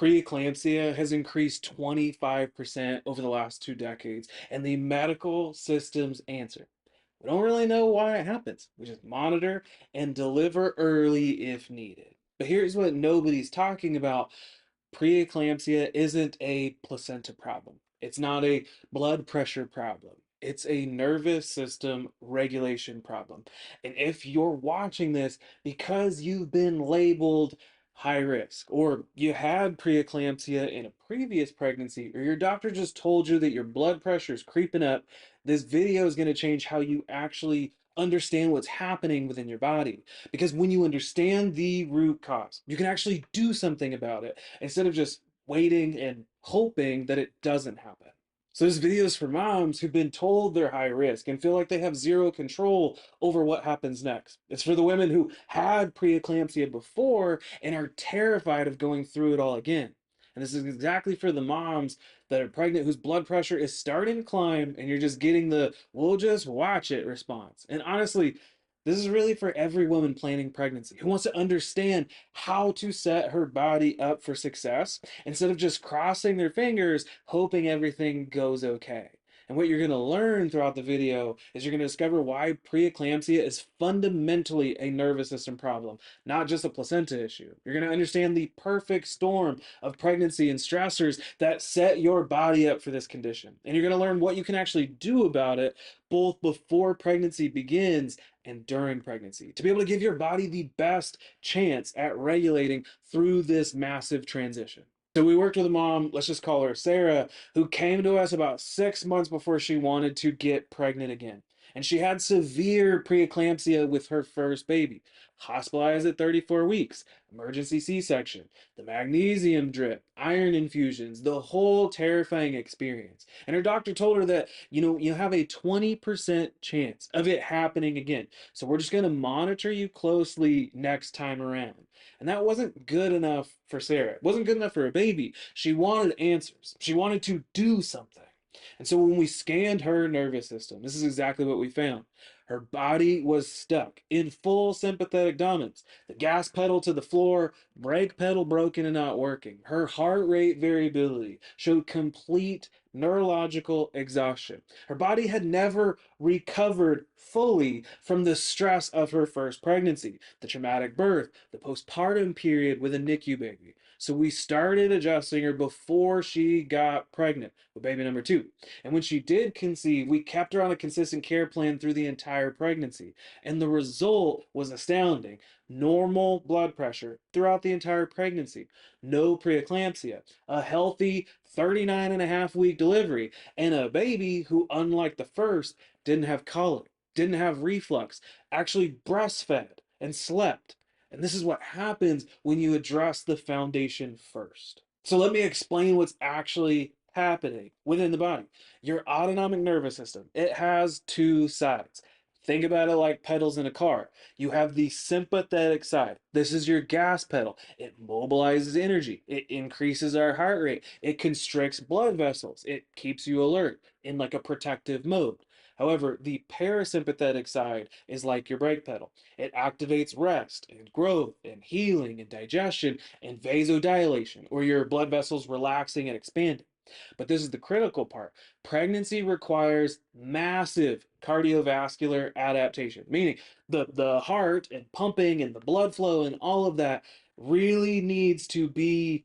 Preeclampsia has increased 25% over the last 2 decades, and the medical system's answer. We don't really know why it happens. We just monitor and deliver early if needed. But here's what nobody's talking about. Preeclampsia isn't a placenta problem. It's not a blood pressure problem. It's a nervous system regulation problem. And if you're watching this because you've been labeled high risk, or you had preeclampsia in a previous pregnancy, or your doctor just told you that your blood pressure is creeping up, this video is going to change how you actually understand what's happening within your body. Because when you understand the root cause, you can actually do something about it instead of just waiting and hoping that it doesn't happen. So this video is for moms who've been told they're high risk and feel like they have zero control over what happens next. It's for the women who had preeclampsia before and are terrified of going through it all again. And this is exactly for the moms that are pregnant whose blood pressure is starting to climb and you're just getting the "we'll just watch it" response. And honestly, this is really for every woman planning pregnancy who wants to understand how to set her body up for success instead of just crossing their fingers, hoping everything goes okay. And what you're going to learn throughout the video is you're going to discover why preeclampsia is fundamentally a nervous system problem, not just a placenta issue. You're going to understand the perfect storm of pregnancy and stressors that set your body up for this condition. And you're going to learn what you can actually do about it both before pregnancy begins and during pregnancy to be able to give your body the best chance at regulating through this massive transition. So we worked with a mom, let's just call her Sarah, who came to us about 6 months before she wanted to get pregnant again. And she had severe preeclampsia with her first baby, hospitalized at 34 weeks, emergency C-section, the magnesium drip, iron infusions, the whole terrifying experience. And her doctor told her that, you have a 20% chance of it happening again. So we're just going to monitor you closely next time around. And that wasn't good enough for Sarah. It wasn't good enough for a baby. She wanted answers. She wanted to do something. And so when we scanned her nervous system, this is exactly what we found. Her body was stuck in full sympathetic dominance. The gas pedal to the floor, brake pedal broken and not working. Her heart rate variability showed complete neurological exhaustion. Her body had never recovered fully from the stress of her first pregnancy, the traumatic birth, the postpartum period with a NICU baby. So we started adjusting her before she got pregnant with baby number two. And when she did conceive, we kept her on a consistent care plan through the entire pregnancy. And the result was astounding. Normal blood pressure throughout the entire pregnancy, no preeclampsia, a healthy 39.5 week delivery, and a baby who, unlike the first, didn't have colic, didn't have reflux, actually breastfed and slept. And this is what happens when you address the foundation first. So let me explain what's actually happening within the body. Your autonomic nervous system, it has two sides. Think about it like pedals in a car. You have the sympathetic side. This is your gas pedal. It mobilizes energy. It increases our heart rate. It constricts blood vessels. It keeps you alert in like a protective mode. However, the parasympathetic side is like your brake pedal. It activates rest and growth and healing and digestion and vasodilation, or your blood vessels relaxing and expanding. But this is the critical part. Pregnancy requires massive cardiovascular adaptation, meaning the heart and pumping and the blood flow and all of that really needs to be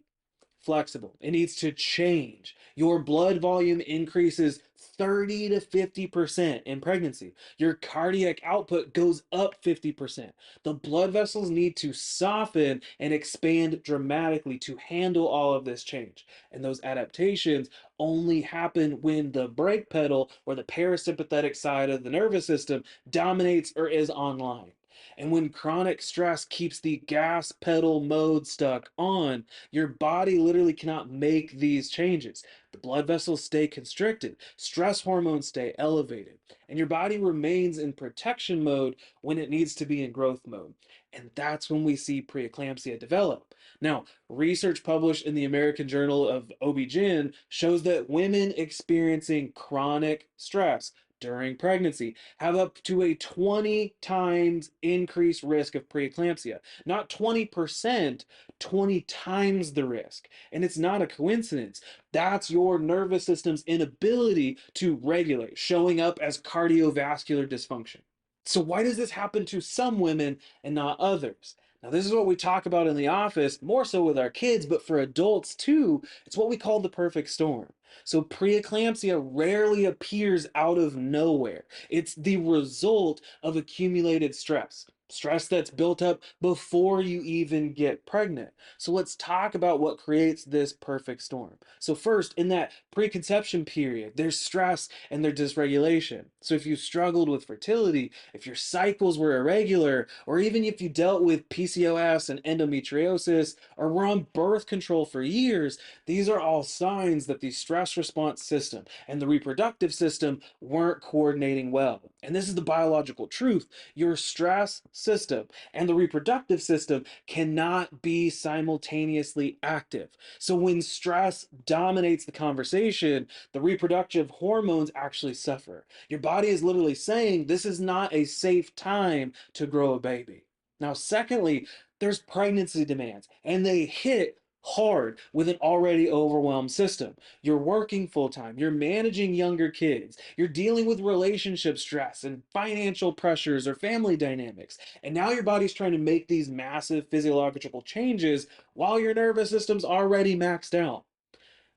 flexible. It needs to change. Your blood volume increases 30 to 50% in pregnancy. Your cardiac output goes up 50%. The blood vessels need to soften and expand dramatically to handle all of this change. And those adaptations only happen when the brake pedal or the parasympathetic side of the nervous system dominates or is online. And when chronic stress keeps the gas pedal mode stuck on, your body literally cannot make these changes. The blood vessels stay constricted, stress hormones stay elevated, and your body remains in protection mode when it needs to be in growth mode. And that's when we see preeclampsia develop. Now, research published in the American Journal of OB-GYN shows that women experiencing chronic stress during pregnancy have up to a 20 times increased risk of preeclampsia. Not 20%, 20 times the risk. And it's not a coincidence. That's your nervous system's inability to regulate, showing up as cardiovascular dysfunction. So, why does this happen to some women and not others? Now, this is what we talk about in the office, more so with our kids, but for adults too, it's what we call the perfect storm. So, preeclampsia rarely appears out of nowhere. It's the result of accumulated stress. Stress that's built up before you even get pregnant. So let's talk about what creates this perfect storm. So first, in that preconception period, there's stress and there's dysregulation. So if you struggled with fertility, if your cycles were irregular, or even if you dealt with PCOS and endometriosis, or were on birth control for years, these are all signs that the stress response system and the reproductive system weren't coordinating well. And this is the biological truth. Your stress system and the reproductive system cannot be simultaneously active. So when stress dominates the conversation, the reproductive hormones actually suffer. Your body is literally saying this is not a safe time to grow a baby. Now, secondly, there's pregnancy demands, and they hit hard with an already overwhelmed system. You're working full time, you're managing younger kids, you're dealing with relationship stress and financial pressures or family dynamics. And now your body's trying to make these massive physiological changes while your nervous system's already maxed out.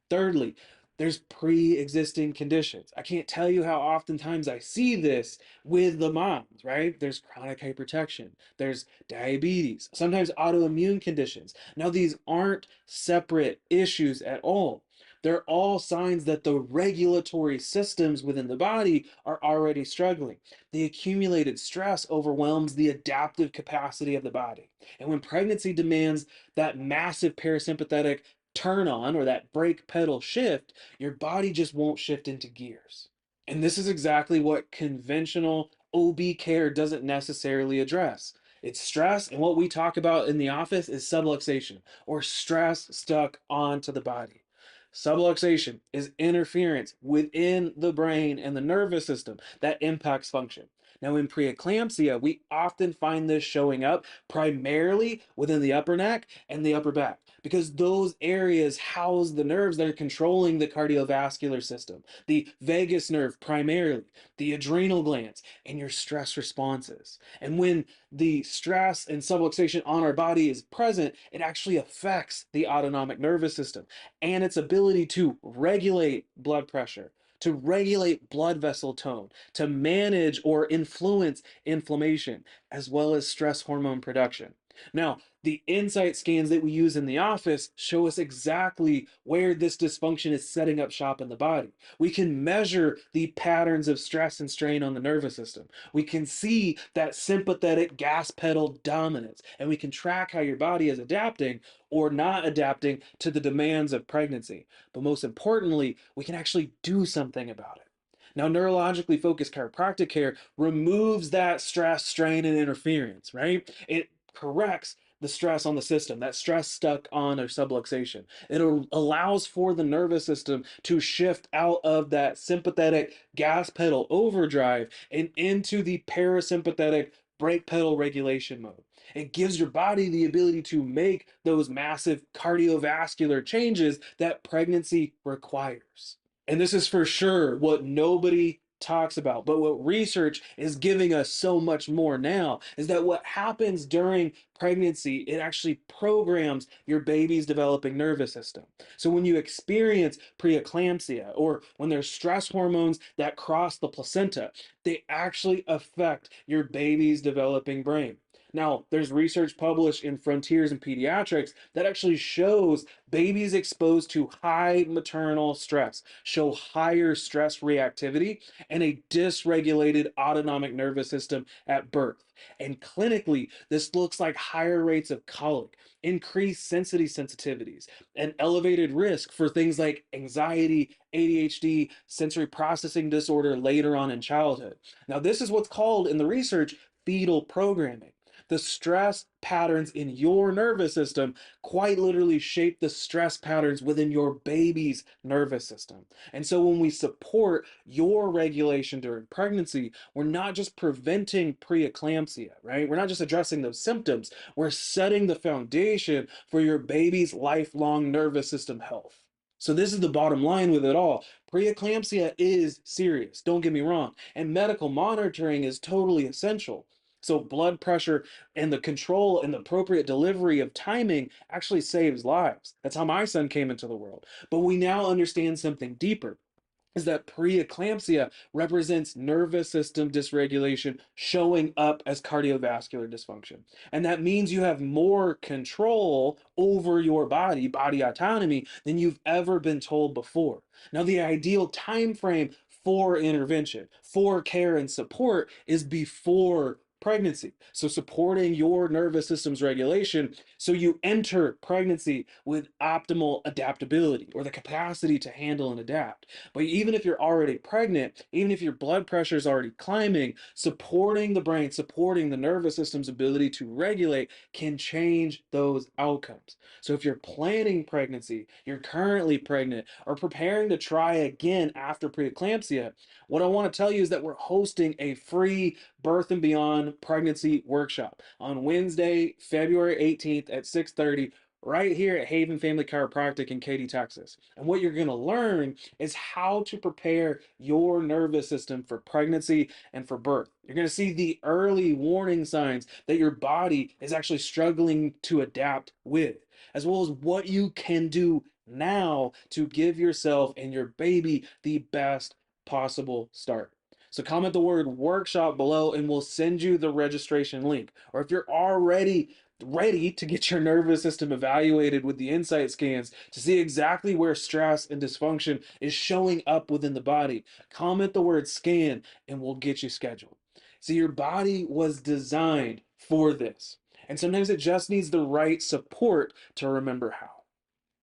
Thirdly, there's pre-existing conditions. I can't tell you how oftentimes I see this with the moms, right? There's chronic hypertension, there's diabetes, sometimes autoimmune conditions. Now, these aren't separate issues at all. They're all signs that the regulatory systems within the body are already struggling. The accumulated stress overwhelms the adaptive capacity of the body. And when pregnancy demands that massive parasympathetic turn on or that brake pedal shift, your body just won't shift into gears. And this is exactly what conventional OB care doesn't necessarily address. It's stress, and what we talk about in the office is subluxation or stress stuck onto the body. Subluxation is interference within the brain and the nervous system that impacts function. Now, in preeclampsia, we often find this showing up primarily within the upper neck and the upper back because those areas house the nerves that are controlling the cardiovascular system, the vagus nerve primarily, the adrenal glands, and your stress responses. And when the stress and subluxation on our body is present, it actually affects the autonomic nervous system and its ability to regulate blood pressure, to regulate blood vessel tone, to manage or influence inflammation, as well as stress hormone production. Now, the insight scans that we use in the office show us exactly where this dysfunction is setting up shop in the body. We can measure the patterns of stress and strain on the nervous system. We can see that sympathetic gas pedal dominance, and we can track how your body is adapting or not adapting to the demands of pregnancy. But most importantly, we can actually do something about it. Now, neurologically focused chiropractic care removes that stress, strain, and interference, right? It corrects the stress on the system, that stress stuck on or subluxation. It allows for the nervous system to shift out of that sympathetic gas pedal overdrive and into the parasympathetic brake pedal regulation mode. It gives your body the ability to make those massive cardiovascular changes that pregnancy requires. And this is for sure what nobody talks about, but what research is giving us so much more now is that what happens during pregnancy, it actually programs your baby's developing nervous system. So when you experience preeclampsia or when there's stress hormones that cross the placenta, they actually affect your baby's developing brain. Now, there's research published in Frontiers in Pediatrics that actually shows babies exposed to high maternal stress show higher stress reactivity and a dysregulated autonomic nervous system at birth. And clinically, this looks like higher rates of colic, increased sensitivity sensitivities, and elevated risk for things like anxiety, ADHD, sensory processing disorder later on in childhood. Now, this is what's called in the research fetal programming. The stress patterns in your nervous system quite literally shape the stress patterns within your baby's nervous system. And so when we support your regulation during pregnancy, we're not just preventing preeclampsia, right? We're not just addressing those symptoms, we're setting the foundation for your baby's lifelong nervous system health. So this is the bottom line with it all. Preeclampsia is serious, don't get me wrong, and medical monitoring is totally essential. So blood pressure and the control and the appropriate delivery of timing actually saves lives. That's how my son came into the world. But we now understand something deeper, is that preeclampsia represents nervous system dysregulation showing up as cardiovascular dysfunction. And that means you have more control over your body autonomy, than you've ever been told before. Now, the ideal time frame for intervention, for care and support is before pregnancy. So supporting your nervous system's regulation so you enter pregnancy with optimal adaptability or the capacity to handle and adapt. But even if you're already pregnant, even if your blood pressure is already climbing, supporting the brain, supporting the nervous system's ability to regulate can change those outcomes. So if you're planning pregnancy, you're currently pregnant, or preparing to try again after preeclampsia, what I want to tell you is that we're hosting a free Birth and Beyond pregnancy workshop on Wednesday, February 18th at 6:30 right here at Haven Family Chiropractic in Katy, Texas. And what you're going to learn is how to prepare your nervous system for pregnancy and for birth. You're going to see the early warning signs that your body is actually struggling to adapt with, as well as what you can do now to give yourself and your baby the best possible start. So comment the word workshop below and we'll send you the registration link. Or if you're already ready to get your nervous system evaluated with the insight scans to see exactly where stress and dysfunction is showing up within the body, comment the word scan and we'll get you scheduled. See, your body was designed for this. And sometimes it just needs the right support to remember how.